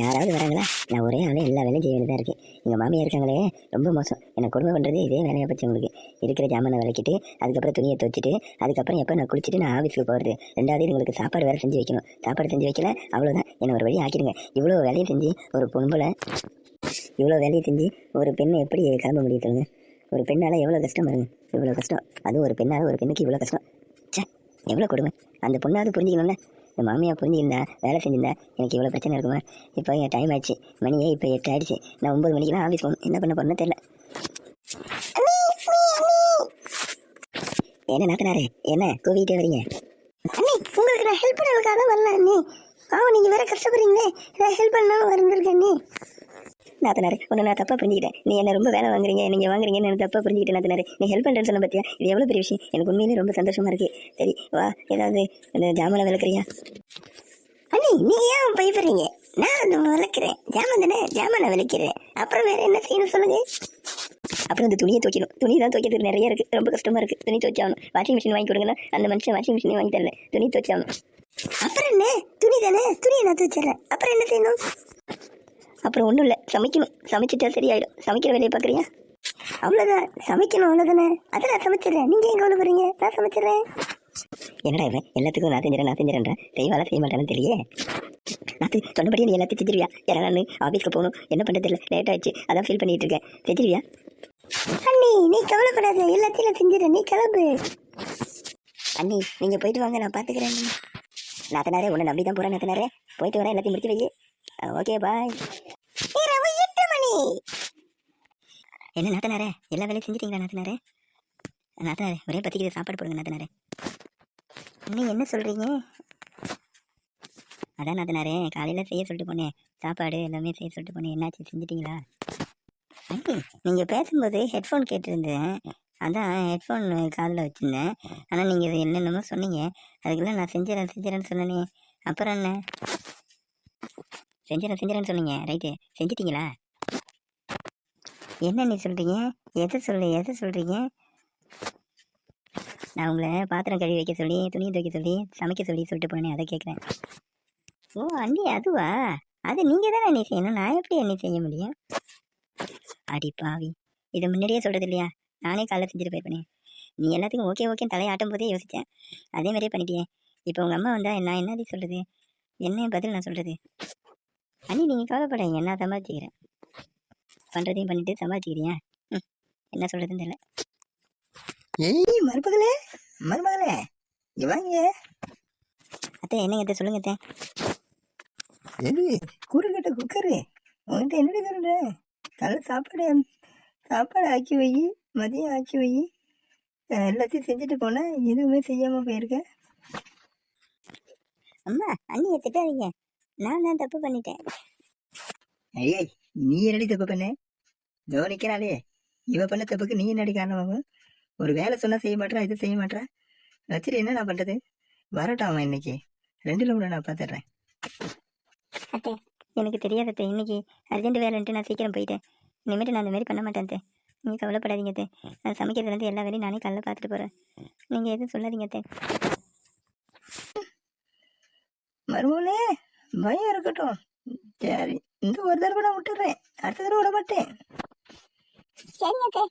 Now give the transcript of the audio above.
யாராவது வராங்களா? நான் ஒரே ஆளே எல்லா வேலையும் செய்ய வேண்டியதாக இருக்குது. எங்கள் மாமியார் இருக்காங்களே, ரொம்ப மோசம். என்னை கொடுமை பண்ணுறது இதே வேலையை பற்றி உங்களுக்கு. இருக்கிற ஜாமானை விளக்கிட்டு அதுக்கப்புறம் துணியை துவச்சிட்டு அதுக்கப்புறம் எப்போ நான் குளிச்சுட்டு நான் ஆஃபீஸுக்கு போகிறது. ரெண்டாவது உங்களுக்கு சாப்பாடு வேறு செஞ்சு வைக்கணும். சாப்பாடு செஞ்சு வைக்கல அவ்வளோதான், என்னை ஒரு வழி ஆக்கிடுங்க. இவ்வளோ வேலையை செஞ்சு ஒரு பொம்பளை, இவ்வளோ வேலையை செஞ்சு ஒரு பெண்ணை எப்படி கிளம்ப முடியும் சொல்லுங்க? ஒரு பெண்ணால் எவ்வளோ கஷ்டம் பாருங்க, இவ்வளோ கஷ்டம். அதுவும் ஒரு பெண்ணால் ஒரு பெண்ணுக்கு இவ்வளோ கஷ்டம். சே, எவ்வளோ கொடுமை. அந்த பொண்ணாவது புரிஞ்சுக்கணும்ல. இந்த மாமியா புரிஞ்சுருந்தா, வேலை செஞ்சிருந்தா எனக்கு இவ்வளோ பிரச்சனை இருக்குமா? இப்போ என் டைம் ஆயிடுச்சு, மணியே இப்போ 8 ஆயிடுச்சு. நான் 9 மணிக்கெல்லாம் ஆஃபீஸ் போகணும். என்ன பண்ண போறேன்னு தெரியல. என்ன நாத்தனாரே, என்ன கூவிட்டே வரீங்க? அண்ணி, உங்களுக்கு நான் ஹெல்ப் பண்ணுறதுக்காக தான் வரல அண்ணி. பாவம், நீங்கள் வேற கஷ்டப்படுறீங்களே, நான் ஹெல்ப் பண்ணாலும் வந்திருக்கேன் அண்ணி. நாத்தனாரே, உன்னை நான் தப்பாக புரிஞ்சுக்கிட்டேன். நீ என்ன ரொம்ப வேலை வாங்குறீங்க, நீங்கள் வாங்குறீங்கன்னு எனக்கு தப்பாக புரிஞ்சுக்கிட்டேன். நாத்தனாரே, நீ ஹெல்ப் பண்ணுறேன்னு சொன்ன பார்த்தியா? இது எவ்வளோ பெரிய விஷயம். எனக்கு உண்மையிலே ரொம்ப சந்தோஷமாக இருக்குது. சரி வா, ஏதாவது இந்த ஜாமானை விளக்குறியா? அண்ணி, நீங்கள் ஏன் பயப்படுறீங்க? நான் அதை விளக்குறேன். ஜாமான் தானே, ஜாமானை விளக்கிறேன். அப்புறம் வேறு என்ன செய்யணும் சொல்லுங்க. அப்புறம் இந்த துணியை துவைக்கணும். துணி தான் துவைக்கிறதுக்கு நிறைய இருக்குது, ரொம்ப கஷ்டமாக இருக்குது. துணி துவைச்சாகணும். வாஷிங் மிஷின் வாங்கி கொடுங்கன்னா அந்த மனுஷன் வாஷிங் மிஷினே வாங்கி தரல, துணி துவைச்சாகணும். அப்புறம் என்ன? துணி தானே, துணியை நான் துவைச்சிடுறேன். அப்புறம் என்ன செய்யணும்? அப்புறம் ஒன்றும் இல்லை, சமைக்கணும். சமைச்சிட்டா சரியாயிடும். சமைக்கிற வேலையை பார்க்குறியா? அவ்வளோதான், சமைக்கணும், அவ்வளோதானே. அதை நான் சமைச்சிடுறேன். நீங்கள் எங்கே ஒன்று போகிறீங்க? நான் சமைச்சிடுறேன். என்னடா இவன் எல்லாத்துக்கும் நான் செஞ்சிடறேன் செய்வாளா செய்ய மாட்டானு தெரியலையே. நாத்து சொன்னபடியே நீ எல்லாத்தையும் செஞ்சிருவியா? ஏன்னா நான் ஆஃபீஸ்க்கு போகணும், என்ன பண்ணுறது இல்லை, லேட் ஆயிடுச்சு, அதான் ஃபீல் பண்ணிட்டு இருக்கேன். செஞ்சிருவியா? அண்ணி, நீ கவலைப்படாத, எல்லாத்தையும் நான் செஞ்சிடறேன். நீ கிளம்பு அண்ணி. நீங்கள் போயிட்டு வாங்க, நான் பார்த்துக்கிறேன். நாத்தனாரே, உன்னை நம்பி தான் போகிறேன். நாத்தனாரே, போயிட்டு வரேன், எல்லாத்தையும் முடிச்சு வை. Okay bye. இரவு 8 மணி. என்ன நாத்தனாரே, எல்லா வேலையும் செஞ்சிட்டீங்களா? நாத்தனாரே, நாத்தனாரே ஒரே பத்திக்கிட்டு சாப்பாடு போடுங்க. நாத்தனாரே, நீ என்ன சொல்கிறீங்க? அதான் நாத்தனாரே, காலையில் செய்ய சொல்லிட்டு போனேன், சாப்பாடு எல்லாமே செய்ய சொல்லிட்டு போனேன். என்னாச்சு, செஞ்சிட்டிங்களா? அண்ணி, நீங்கள் பேசும்போது ஹெட்ஃபோன் கேட்டிருந்தேன். அதான் ஹெட்ஃபோன் காதில் வச்சுருந்தேன். ஆனால் நீங்கள் இது என்னென்னமோ சொன்னீங்க, அதுக்கெல்லாம் நான் செஞ்சிடறேன்னு சொன்னேனே. அப்புறம் என்ன? செஞ்சிடறேன்னு சொன்னீங்க, ரைட்டு, செஞ்சிட்டிங்களா? என்ன நீ சொல்கிறீங்க? எதை சொல்கிறீங்க? நான் உங்களை பாத்திரம் கழுவி வைக்க சொல்லி, துணி துவைக்க சொல்லி, சமைக்க சொல்லி சொல்லிட்டு போனேனே, அதை கேட்குறேன். ஓ அண்ணி, அதுவா? அது நீங்கள் தானே அண்ணி செய்யணும். நான் எப்படி அண்ணி செய்ய முடியும்? அடி பாவி, இதை முன்னாடியே சொல்கிறது இல்லையா? நானே காலைல செஞ்சுட்டு போயிருப்பேனே. நீ எல்லாத்துக்கும் ஓகே ஓகேன்னு தலையாட்டும் போதே யோசித்தேன், அதே மாதிரியே பண்ணிட்டியே. இப்போ உங்கள் அம்மா வந்தால் நான் என்னடி சொல்கிறது? என்ன பதில் நான் சொல்கிறது? அண்ணி, நீங்கள் கவலைப்படாதீங்க, நான் சமாளிச்சுக்கிறேன். பண்ணுறதையும் பண்ணிட்டு சமாளிச்சுக்கிறியா? என்ன சொல்கிறதுன்னு தெரியல. ஏய் மருமகளே, இங்கே வாங்க. அத்தை, என்னங்க அத்தை, சொல்லுங்க அத்தை. எது கூறுகட்ட குக்கரு? உங்கள்கிட்ட என்னடி சொல்கிறேன்? நல்ல சாப்பாடு ஆக்கி வை, மதியம் ஆக்கி வை. எல்லாத்தையும் செஞ்சுட்டு போனேன், எதுவுமே செய்யாமல் போயிருக்கேன். அம்மா, அண்ணியை திட்டாதீங்க, நான் தான் தப்பு பண்ணிட்டேன். ஐயா, நீ என்னடி தப்பு பண்ண? கவனிக்கிறாளே, இவ பண்ண தப்புக்கு நீ என்னடி காரணமாகும்? ஒரு வேலை சொன்னால் செய்ய மாட்டேறா, இது செய்ய மாட்டேறா. வச்சுட்டு என்ன நான் பண்ணுறது? வரட்டும் அவன் இன்னைக்கு 2 கூட நான் பார்த்துட்றேன். அத்தை, எனக்கு தெரியாத அத்தை, இன்னைக்கு அர்ஜென்ட் வேலைன்ட்டு நான் சீக்கிரம் போயிட்டேன். இனிமேட்டு நான் அந்த மாதிரி பண்ண மாட்டேன் அத்தை. நீங்கள் கவலைப்படாதீங்க அத்தை. நான் சமைக்கிறதுலேருந்து எல்லா வேலையும் நானே காலைல பார்த்துட்டு போகிறேன். நீங்கள் எதுவும் சொல்லாதீங்க அத்தை. மருமகளே, பயம் இருக்கட்டும். சரி, இந்த ஒரு தடவை நான் விட்டுறேன், அடுத்த தடவை விட மாட்டேன். சரிங்க அத்தை.